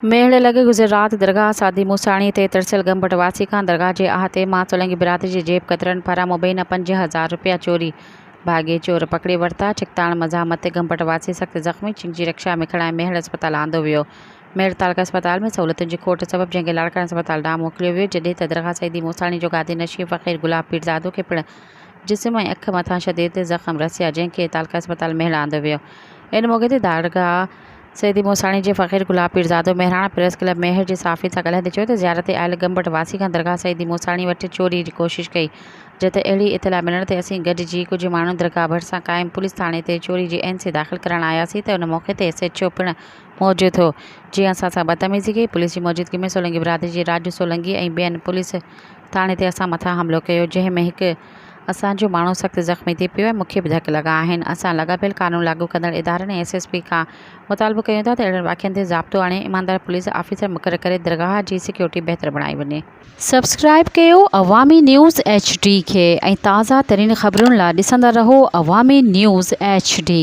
मेड़ लॻे गुज़िर रात दरगाह सादी मूसाणी ते तरसियल गंबट वासी खां दरगाह जे अहाते मां सोलंगी बिरादरी जी जेब कतरनि पारां मुबैना 5000 रुपया चोरी भाॻे चोर पकड़े वरिता। चिकताण मज़ामत ते गंबट वासी सख़्त ज़ख़्मी चिंची रक्षा में खणाए मेड़ अस्पताल आंदो वियो। मेड़ तालका अस्पताल में सहूलियतुनि जी खोट सबबि जंहिंखे लाड़काणे अस्पताल ॾांहुं मोकिलियो वियो, जॾहिं त दरगाह सईदी मूसाणी जो गादी नशीब फ़क़ीर गुलाब पीरज़ादो खे पिणु जिस्म ऐं अख मथां शदीद ज़ख़्म रसिया, जंहिंखे तालका अस्पताल मेड़ आंदो वियो। इन मौक़े ते दरगाह सईदी मूसाणी जे फ़क़ीर गुलाब पीरज़ादो महिराणा प्रेस क्लब मेहर जे साफ़ी सां ॻाल्हाईंदे चयो त ज़ियारत ते आयल गंबट वासी खां दरगाह सईदी मूसाणी वटि चोरी जी कोशिशि कई, जिते अहिड़ी इतला मिलण ते असीं गॾिजी कुझु माण्हू दरगाह भरिसां क़ाइमु पुलिस थाणे ते चोरी जी एनसी दाख़िल करणु आयासीं त उन मौक़े ते SHO पिणु मौजूदु हो। जीअं असां सां बदतमीज़ी कई। पुलिस जी मौजूदगी में सोलंगी बिरादरी जी राजू सोलंगी ऐं ॿियनि पुलिस थाणे ते असां मथां हमिलो कयो, जंहिं में हिकु असांजो माण्हू सख़्तु ज़ख़्मी थी पियो ऐं मूंखे बि धक लॻा आहिनि। असां लाॻापियल क़ानून लागू कंदड़ इदारनि ऐं SSP खां मुतालबो कयूं था त अहिड़नि वाक़िअनि ते ज़ाब्तो आणे ईमानदार पुलिस ऑफिसर मुक़ररु करे दरगाह जी सिक्योरिटी बहितर बणाई वञे। सब्सक्राइब कयो अवामी न्यूज़ HD खे ऐं ताज़ा तरीन ख़बरुनि लाइ ॾिसंदा रहो अवामी न्यूज़ HD।